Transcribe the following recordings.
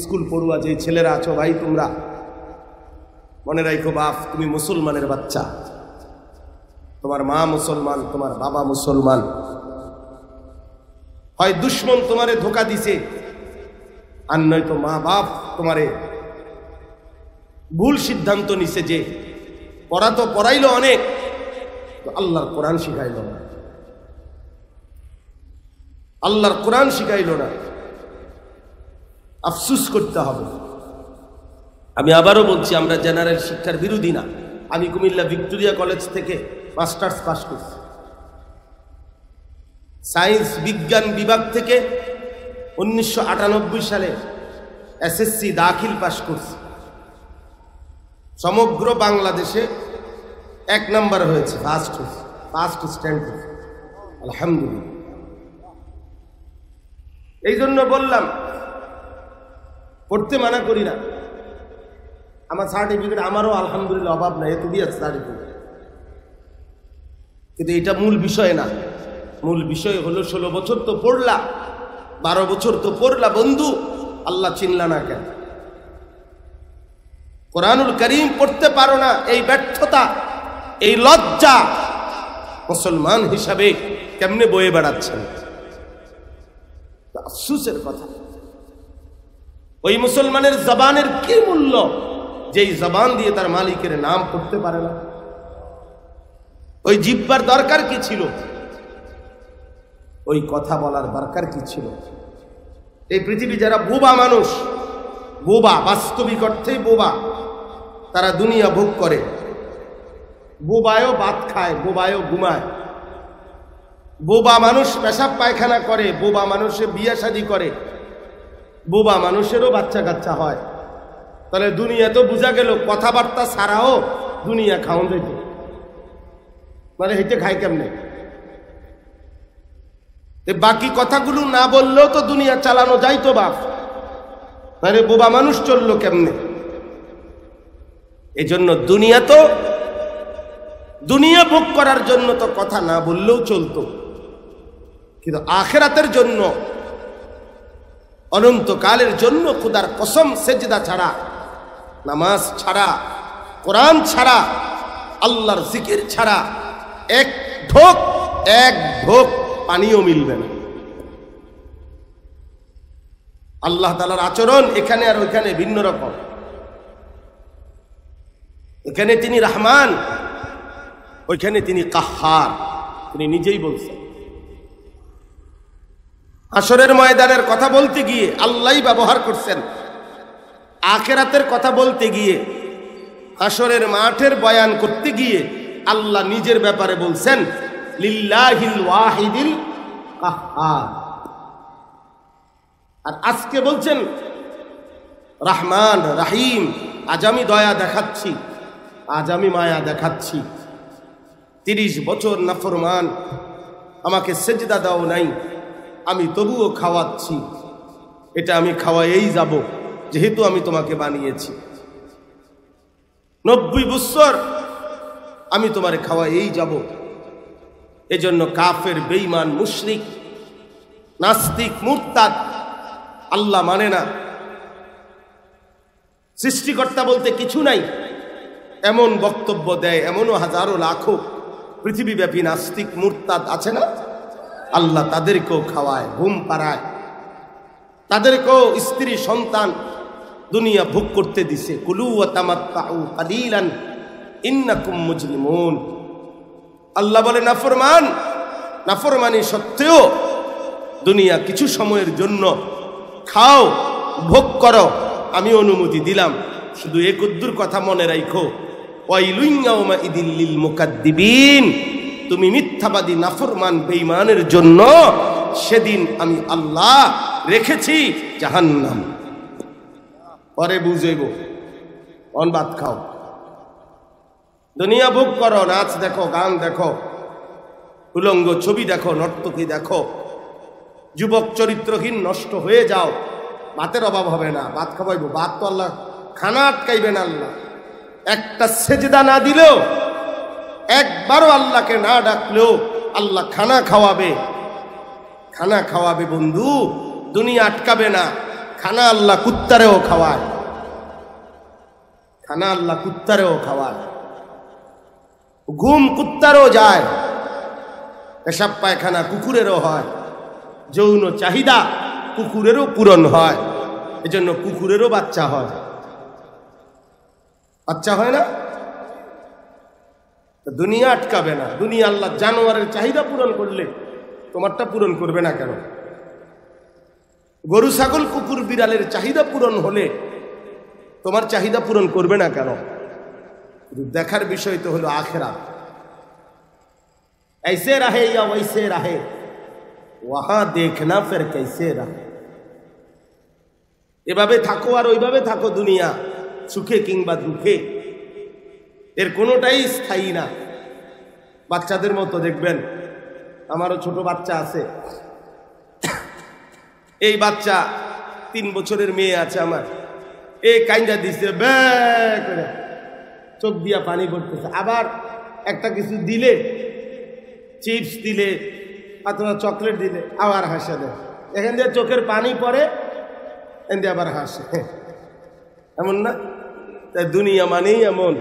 School পড়ুয়া যে ছেলেরা আছো ভাই, তোমরা মনে রাখো, বাপ তুমি মুসলমানের বাচ্চা, তোমার মা মুসলমান, তোমার বাবা মুসলমান। হয় দুশ্মন তোমারে ধোকা দিছে, আর নয়তো মা বাপ তোমারে ভুল সিদ্ধান্ত নিছে যে পড়া তো পড়াইলো অনেক, তো আল্লাহর কোরআন শিখাইল না, আল্লাহর কোরআন শিখাইল না। আফসুস করতে হবে। আমি আবারও বলছি, আমরা জেনারেল শিক্ষার বিরোধী না। আমি কুমিল্লা ভিক্টোরিয়া কলেজ থেকে মাস্টার্স পাস করছি, সায়েন্স বিজ্ঞান বিভাগ থেকে 1998 সালে এসএসসি দাখিল পাস করছি। সমগ্র বাংলাদেশে 1 নাম্বার হয়েছে, ফার্স্ট স্ট্যান্ড হয়েছে, আলহামদুলিল্লাহ। এই জন্য বললাম, পড়তে মানা করি না, আমার সার্টিফিকেট আমারও আলহামদুলিল্লাহ অভাব নাই, এত দিয়ে সার্টিফিকেট, কিন্তু এটা মূল বিষয় না। মূল বিষয় হলো 16 বছর তো পড়লা, 12 বছর তো পড়লা, বন্ধু আল্লাহ চিনলা না কেন? কোরআনুল কারীম পড়তে পারো না, এই ব্যর্থতা, এই লজ্জা মুসলমান হিসাবে কেমনে বয়ে বেড়াচ্ছেন? আফসোসের কথা। ওই মুসলমানের জবানের কি মূল্য, যেই জবান দিয়ে তার মালিকের নাম পড়তে পারে না? ওই জিহ্বার দরকার কি ছিল? ওই কথা বলার দরকার কি ছিল? এই পৃথিবী যারা বোবা মানুষ, বোবা, বাস্তবিক অর্থেই বোবা, তারা দুনিয়া ভোগ করে, বোবায়ও ভাত খায়, বোবায়ও ঘুমায়। বোবা মানুষ পেশাব পায়খানা করে, বোবা মানুষে বিয়ে শাদী করে, বোবা মানুষেরও বাচ্চা কাচ্চা হয়। তাহলে দুনিয়া তো বোঝা গেল কথাবার্তা ছাড়াও দুনিয়া খাওয়ান যেত, মানে হেঁটে খায় কেমনে? বাকি কথাগুলো না বললেও তো দুনিয়া চালানো যাইতো বাপ, মানে বোবা মানুষ চললো কেমনে? এই জন্য দুনিয়া ভোগ করার জন্য তো কথা না বললেও চলতো, কিন্তু আখিরাতের জন্য, অনন্তকালের জন্য খোদার কসম, সেজদা ছাড়া, নামাজ ছাড়া, কোরআন ছাড়া, আল্লাহর জিকির ছাড়া এক ঢোক পানিও মিলবে না। আল্লাহ তাআলার আচরণ এখানে আর ওইখানে ভিন্ন রকম। এখানে তিনি রহমান, ওইখানে তিনি কাহ্হার, তিনি নিজেই বলছেন। হাশরের ময়দানের কথা বলতে গিয়ে আল্লাহই ব্যবহার করছেন, আখিরাতের কথা বলতে গিয়ে, হাশরের মাঠের বয়ান করতে গিয়ে আল্লাহ নিজের ব্যাপারে বলছেন লিল্লাহিল ওয়াহিদিল কাহ্হার। আর আজকে বলছেন রহমান রহিম, আজ আমি দয়া দেখাচ্ছি, আজ আমি মায়া দেখাচ্ছি। 30 বছর নাফরমান, আমাকে সেজদা দাও নাই, আমি তবুও খাওয়াচ্ছি, এটা আমি খাওয়াইই যাব, যেহেতু আমি তোমাকে বানিয়েছি। 90 বছর আমি তোমারে খাওয়াইই যাব। এজন্য কাফের, বেঈমান, মুশরিক, নাস্তিক, মুরতাদ, আল্লাহ মানে না, সৃষ্টিকর্তা বলতে কিছু নাই, এমন বক্তব্য দেয়, এমনও হাজারো লাখো পৃথিবীব্যাপী নাস্তিক, মুরতাদ আছে না? আল্লাহ তাদেরকেও খাওয়ায়, ঘুম পাড়ায়, তাদেরকেও স্ত্রী সন্তান দুনিয়া ভোগ করতে দিছে। কুলু ওয়া তামাত্তাউ কালিলান ইন্নাকুম মুজরিমুন। আল্লাহ বলে নাফরমানি সত্ত্বেও দুনিয়া কিছু সময়ের জন্য খাও, ভোগ করো, আমি অনুমতি দিলাম। শুধু একদ্দুর কথা মনে রাখো, ওয়াইলুন ইয়াউমাইদিল লিল মুকাদ্দিবিন, তুমি মিথ্যাবাদী নাফরমান বেঈমানের জন্য সেদিন আমি আল্লাহ রেখেছি জাহান্নাম। পরে বুঝেব, অন ভাত খাও, দুনিয়া ভোগ করো, নাচ দেখো, গান দেখো, উলঙ্গ ছবি দেখো, নর্তকী দেখো, যুবক চরিত্রহীন নষ্ট হয়ে যাও, ভাতের অভাব হবে না, ভাত খাওয়াইব। ভাত তো আল্লাহ খানা আটকাইবেন, আল্লাহ একটা সেজদা না দিলেও, একবারও আল্লাহকে না ডাকলেও আল্লাহ খানা খাওয়াবে, খানা খাওয়াবে বন্ধু, দুনিয়া আটকাবে না। খানা আল্লাহ কুত্তারেও খাওয়ায়, খানা আল্লাহ কুত্তারেও খাওয়ায়, ঘুম কুত্তারও যায়, পেশাব পায়খানা কুকুরেরও হয়, যৌন চাহিদা কুকুরেরও পূরণ হয়, এজন্য কুকুরেরও বাচ্চা হয়। বাচ্চা হয় না? দুনিয়া আটকাবে না। দুনিয়া আল্লাহ জানোয়ারের চাহিদা পূরণ করলে তোমারটা পূরণ করবে না কেন? গরু ছাগল কুকুর বিড়ালের চাহিদা পূরণ হলে তোমার চাহিদা পূরণ করবে না কেন? দেখার বিষয় তো হলো আখিরাত। ऐसे रहे या वैसे रहे, वहां देखना फिर कैसे रहे। এভাবে থাকো আর ওইভাবে থাকো, দুনিয়া সুখে কিংবা দুঃখে, এর কোনোটাই স্থায়ী না। বাচ্চাদের মতো দেখবেন, আমারও ছোট বাচ্চা আছে, এই বাচ্চা 3 বছরের মেয়ে আছে আমার, এই কাইন্দা দিছে বে করে, চোখ দিয়া পানি পড়তেছে। আবার একটা কিছু দিলে, চিপস দিলে অথবা চকলেট দিলে আবার হাসে দেয়, এখান দিয়ে চোখের পানি পড়ে, এখান দিয়ে আবার হাসে। এমন না? তাই দুনিয়া মানেই এমন।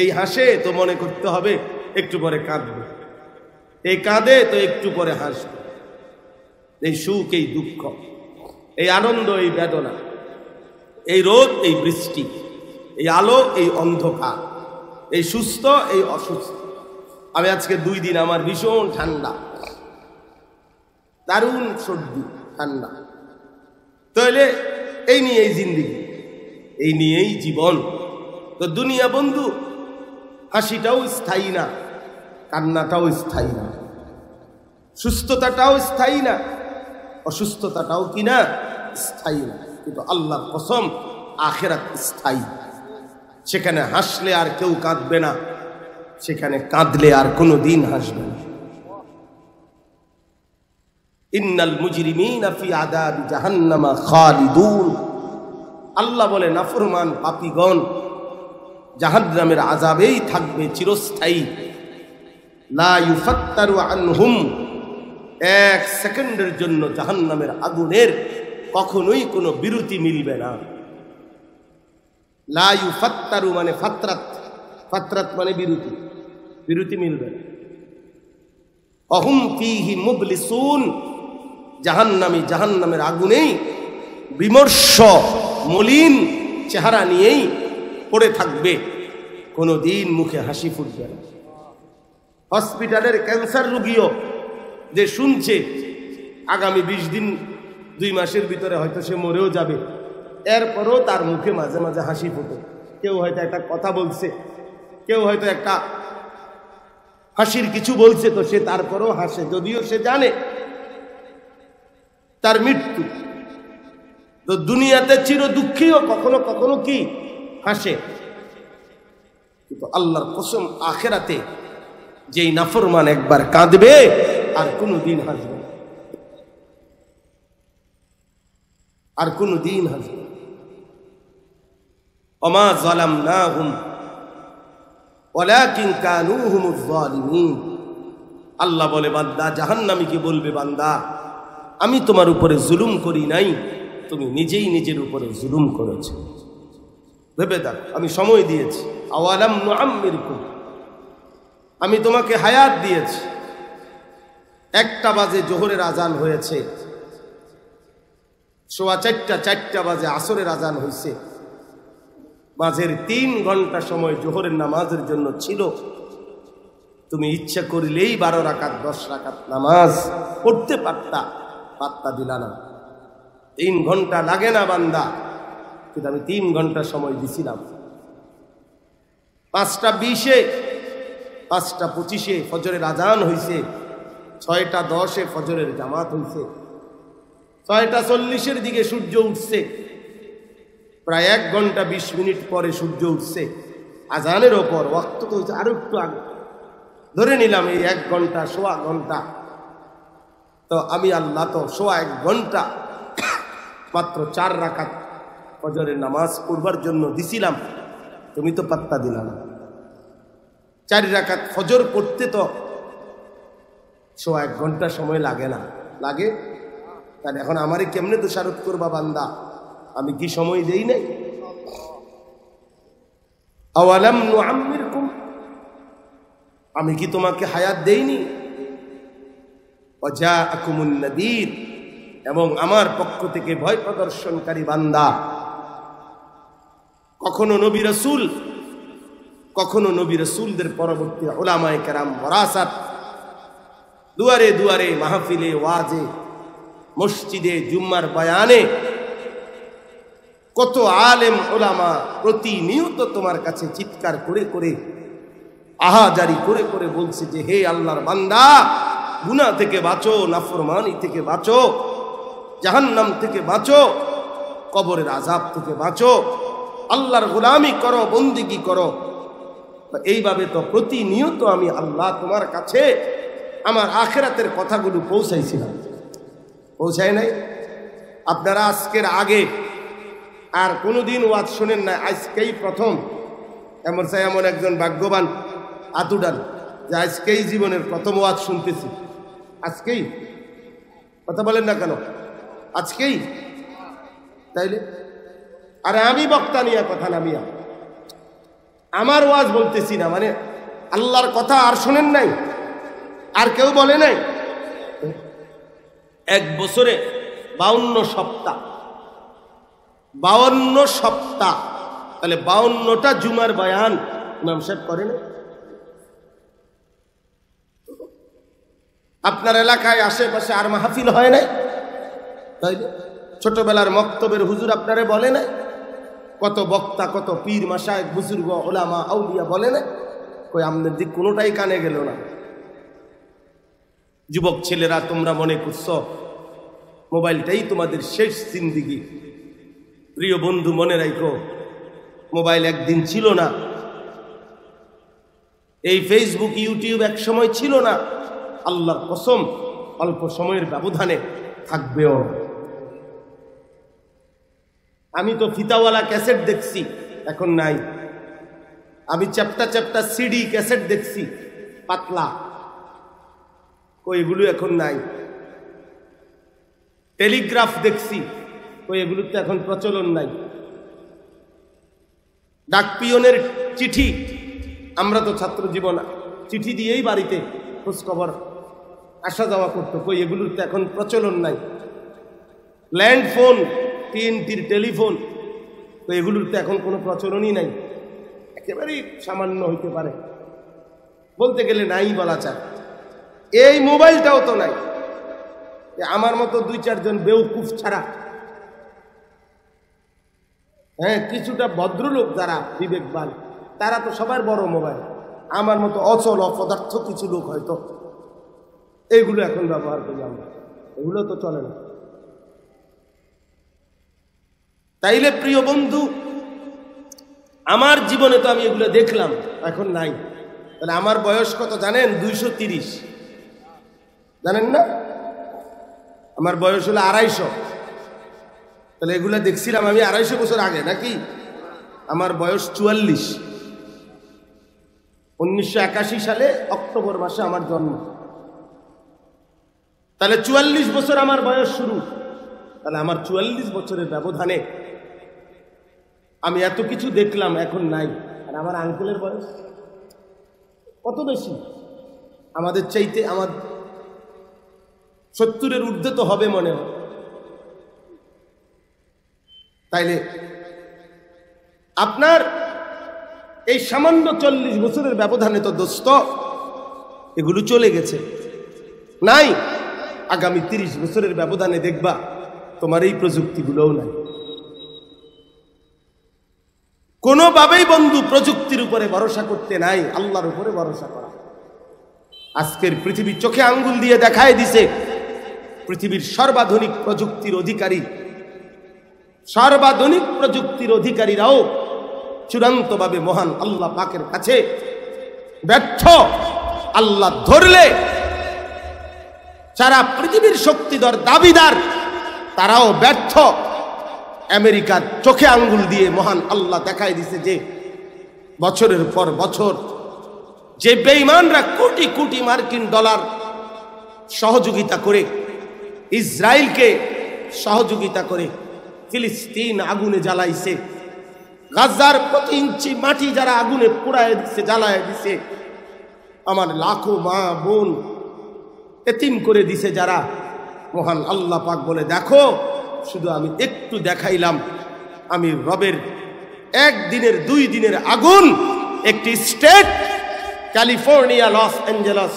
এই হাসে তো মনে করতে হবে একটু পরে কাঁদবে, এই কাঁদে তো একটু পরে হাসবে। এই সুখ, এই দুঃখ, এই আনন্দ, এই বেদনা, এই রোদ, এই বৃষ্টি, এই আলো, এই অন্ধকার, এই সুস্থ, এই অসুস্থ। আমি আজকে 2 দিন আমার ভীষণ ঠান্ডা, দারুণ সর্দি ঠান্ডা। তাহলে এই নিয়েই জিন্দেগি, এই নিয়েই জীবন। তো দুনিয়া বন্ধু, হাসিটাও স্থায়ী না, কান্নাটাও স্থায়ী না, সুস্থতাটাও স্থায়ী না, অসুস্থতাটাও কি না, স্থায়ী না। কিন্তু আল্লাহর কসম, আখিরাত স্থায়ী। সেখানে হাসলে আর কেউ কাঁদবে না, সেখানে কাঁদলে আর কোনো দিন হাসবে না। ইন্নাল মুজরিমিনা ফি আযাবি জাহান্নামা খালিদুন। আল্লাহ বলে নাফরমান পাপীগণ জাহান্নামের আযাবেই থাকবে চিরস্থায়ী। লা ইউফাত্তারু আনহুম, 1 সেকেন্ডের জন্য জাহান্নামের আগুনের কখনোই কোনো বিরতি মিলবে না। লা ইউফাত্তারু মানে ফাতরাত, ফাতরাত মানে বিরতি, বিরতি মিলবে না। অহুম ফীহি মুবলিসুন, জাহান্নামী জাহান্নামের আগুনেই বিমর্ষ মলিন চেহারা নিয়েই পড়ে থাকবে, কোনো দিন মুখে হাসি ফুটবে না। হসপিটালের ক্যান্সার রোগীও যে শুনছে আগামী 20 দিন 2 মাসের ভিতরে হয়তো সে মরেও যাবে, এরপরও তার মুখে মাঝে মাঝে হাসি ফোটে। কেউ হয়তো একটা কথা বলছে, কেউ হয়তো একটা হাসির কিছু বলছে, তো সে তারপরও হাসে, যদিও সে জানে তার মৃত্যু। তো দুনিয়াতে চির দুঃখীও কখনো কখনো কি হাসে, কিন্তু আল্লাহর কসম আখিরাতে যেই নাফরমান একবার কাঁদবে আর কোনো দিন হাসবে না, আর কোনো দিন হাসবে। ওমা যালামনাহুম ওয়ালাকিন কানু হুমুজ যালিমিন। আল্লাহ বলে বান্দা, জাহান্নামীকে বলবে বান্দা, আমি তোমার উপরে জুলুম করি নাই, তুমি নিজেই নিজের উপরে জুলুম করেছো। ভেবে দেখ, আমি সময় দিয়েছি। আওয়ালাম নুআম্মিরকুম, আমি তোমাকে হায়াত দিয়েছি। 1টা বাজে জোহরের আজান হয়েছে, 4:15 বাজে আসরের আজান হয়েছে, মাঝের 3 ঘন্টা সময় জোহরের নামাজের জন্য ছিল। তুমি ইচ্ছা করলেই 12 রাকাত 10 রাকাত নামাজ পড়তে পারতা, পাত্তা দিলা না। 3 ঘন্টা লাগে না বান্দা, কিন্তু আমি 3 ঘন্টা সময় দিছিলাম। 5:20 5:25 ফজরের আজান হয়েছে, 6:10 ফজরের জামাত হয়েছে, 6:40 দিকে সূর্য উঠছে, প্রায় 1 ঘন্টা 20 মিনিট পরে সূর্য উঠছে। আজানের ওপর ওয়াক্ত তো হচ্ছে আরো একটু আগে, ধরে নিলাম এই 1 ঘন্টা, সোয়া ঘন্টা। তো আমি আল্লাহ তো সোয়া 1 ঘন্টা মাত্র 4 রাকাত ফজরের নামাজ পড়বার জন্য দিছিলাম, তুমি তো পাত্তা দিলা না। 4 রাকাত ফজর পড়তে তো সোয়া 1 ঘন্টা সময় লাগে না? লাগে। তাহলে এখন আমারই কেমনে দোষারোপ করবা বান্দা? আমি কি সময় দেই নাই? আওয়ালাম নুআম্মিরকুম, আমি কি তোমাকে হায়াত দেইনি? ওয়াজাআকুমুন নাযীর, এবং আমার পক্ষ থেকে ভয় প্রদর্শনকারী বান্দা। কখনো নবী রাসূল, কখনো নবী রাসূলদের পরবর্তী উলামায়ে কেরাম ওয়ারাসাত, দুয়ারে দুয়ারে মাহফিলে ওয়াজে, মসজিদে জুম্মার বয়ানে কত আলেম উলামা প্রতিনিয়ত তোমার কাছে চিৎকার করে করে, আহাজারি করে করে বলছে যে হে আল্লাহর বান্দা, গুনাহ থেকে বাঁচো, নাফরমানি থেকে বাঁচো, জাহান্নাম থেকে বাঁচো, কবরের আযাব থেকে বাঁচো, আল্লাহর গোলামি করো, বন্দেগী করো। এইভাবে তো প্রতিনিয়ত আমি আল্লাহ তোমার কাছে আমার আখিরাতের কথাগুলো পৌঁছাইছিলাম, পৌঁছায় নাই? আপনারা আজকের আগে আর কোনোদিন ওয়াজ শোনেন না, আজকেই প্রথম। এমন একজন ভাগ্যবান আতুডান যে আজকেই জীবনের প্রথম ওয়াজ শুনতেছি। আজকেই কথা বলেন না কেন? আজকেই তাইলে? আরে আমি বক্তা নিয়ে কথা নামিয়া আমার ওয়াজ বলতেছি না, মানে আল্লাহর কথা আর শোনেন নাই, আর কেউ বলে নাই। এক বছরে 52 সপ্তাহ, 52 সপ্তাহ, তাহলে 52টা জুমার বয়ান ইমাম সাহেব করে না? আপনার এলাকায় আশেপাশে আর মাহফিল হয় নাই? তাইলে ছোটবেলার মক্তবের হুজুর আপনারে বলে নাই? কত বক্তা, কত পীর মাশায়েখ বুজুর্গ উলামা আউলিয়া বলে নাই? কই আমাদের দিক কোনোটাই কানে গেল না। যুবক ছেলেরা তোমরা মনে করছো মোবাইলটাই তোমাদের শেষ জিন্দেগি। প্রিয় বন্ধু, মনে রাখো, মোবাইল একদিন ছিল না, এই ফেসবুক ইউটিউব এক সময় ছিল না, আল্লাহর কসম অল্প সময়ের ব্যবধানে থাকবেও। আমি তো ফিতাওয়ালা ক্যাসেট দেখছি, এখন নাই। আমি চ্যাপ্টা চ্যাপ্টা সিডি ক্যাসেট দেখছি, পাতলা, কই এগুলো এখন নাই। টেলিগ্রাফ দেখছি, কই এগুলো তো এখন প্রচলন নাই। ডাকপিয়নের চিঠি, আমরা তো ছাত্র জীবন চিঠি দিয়েই বাড়িতে খোঁজখবর আসা যাওয়া করতো, কই এগুলোর তো এখন প্রচলন নাই। ল্যান্ড ফোন, TNTর টেলিফোন, তো এগুলোর তো এখন কোনো প্রচলনই নাই, একেবারেই সামান্য হইতে পারে, বলতে গেলে নাই বলা চায়। এই মোবাইলটাও তো নাই। আমার মতো 2-4 জন বেউকুফ ছাড়া, হ্যাঁ কিছুটা ভদ্রলোক যারা বিবেকবান, তারা তো সবার বড় মোবাইল। আমার মতো অচল অপদার্থ কিছু লোক হয়তো এইগুলো এখন ব্যবহার করি আমরা, এগুলো তো চলে না। তাইলে প্রিয় বন্ধু, আমার জীবনে তো আমি এগুলো দেখলাম, এখন নাই। তাহলে আমার বয়স কত জানেন? 230। জানেন না? আমার বয়স হলো 250। তাহলে এগুলো দেখছিলাম আমি 250 বছর আগে, নাকি? আমার বয়স 44। 1981 সালে অক্টোবর মাসে আমার জন্ম। তাহলে 44 বছর আমার বয়স শুরু। তাহলে আমার 44 বছরের ব্যবধানে আমি এত কিছু দেখলাম, এখন নাই। আর আমার আঙ্কেলের বয়স কত বেশি আমাদের চাইতে, আমার 70-এর ঊর্ধ্বে তো হবে মনে হয়। তাইলে আপনার এই সামান্য 40 বছরের ব্যবধানে তো দোস্ত এগুলো চলে গেছে, নাই। আগামী 30 বছরের ব্যবধানে দেখবা তোমার এই প্রযুক্তিগুলোও নাই। কোনোভাবেই বন্ধু প্রযুক্তির উপরে ভরসা করতে নাই, আল্লাহর উপরে ভরসা করা। আজকের পৃথিবী চোখে আঙ্গুল দিয়ে দেখায় দিছে পৃথিবীর সর্বাধুনিক প্রযুক্তির অধিকারী, সর্বাধুনিক প্রযুক্তির অধিকারীরাও চূড়ান্তভাবে মহান আল্লাহ পাকের কাছে ব্যর্থ। আল্লাহ ধরলে সারা পৃথিবীর শক্তিধর দাবিদার তারাও ব্যর্থ। আমেরিকার চোখে আঙ্গুল দিয়ে মহান আল্লাহ দেখায় দিছে যে বছরের পর বছর যে বেঈমানরা কোটি কোটি মার্কিন ডলার সহযোগিতা করে, ইসরায়েলকে সহযোগিতা করে ফিলিস্তিন আগুনে জ্বালাইছে, গাজার প্রতি ইঞ্চি মাটি যারা আগুনে পুড়ায় দিছে, জ্বালায় দিছে, আমার লাখো মা বোন এতিম করে দিছে যারা, মহান আল্লাহ পাক বলে দেখো শুধু আমি একটু দেখাইলাম, আমি রবের একদিনের 2 দিনের আগুন একটি স্টেট ক্যালিফোর্নিয়া, লস অ্যাঞ্জেলস,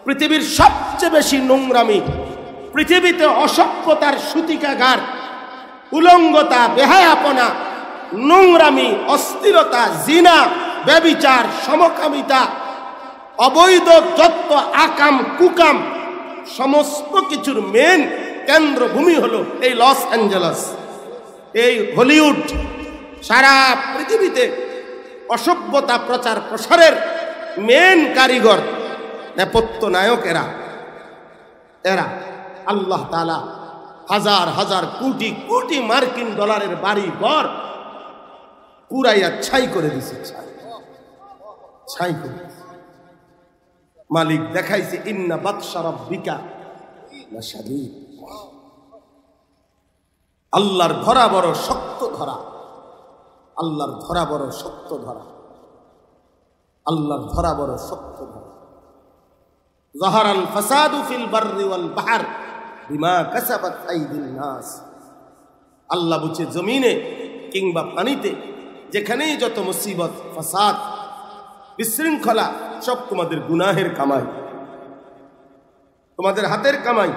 পৃথিবীর সবচেয়ে বেশি নোংরামি, পৃথিবীতে অসভ্যতার সূতিকাগার, উলঙ্গতা, বেহায়াপনা, নোংরামি, অস্থিরতা, জিনা, ব্যভিচার, সমকামিতা, অবৈধ যত আকাম কুকাম সমস্ত কিছুর মেন কেন্দ্রভূমি হলো এই লস অ্যাঞ্জেলস, এই হলিউড। সারা পৃথিবীতে অসভ্যতা প্রচার প্রসারের মেন কারিগর, নেপথ্য নায়ক এরা। আল্লাহ তাআলা হাজার হাজার কোটি কোটি মার্কিন ডলারের বাড়ি ঘর পুরাইয়া ছাই করে দিছে, ছাই করে দিছে। মালিক দেখাইছে ইন্না বাতশা রাব্বিকা লাশাদীদ। আল্লাহর ধরা বড় শক্ত ধরা, আল্লাহর ধরা বড় শক্ত ধরা, আল্লাহর ধরা বড় শক্ত ধরা। যাহারাল ফাসাদু ফিল বাররি ওয়াল বাহর বিমা কাসাবাত আইদিন নাস। আল্লাহ বুঝে জমিনে কিংবা পানিতে যেখানেই যত মুসিবত, ফাসাদ, বিশৃঙ্খলা, সব তোমাদের গুনাহের কামাই, তোমাদের হাতের কামাই।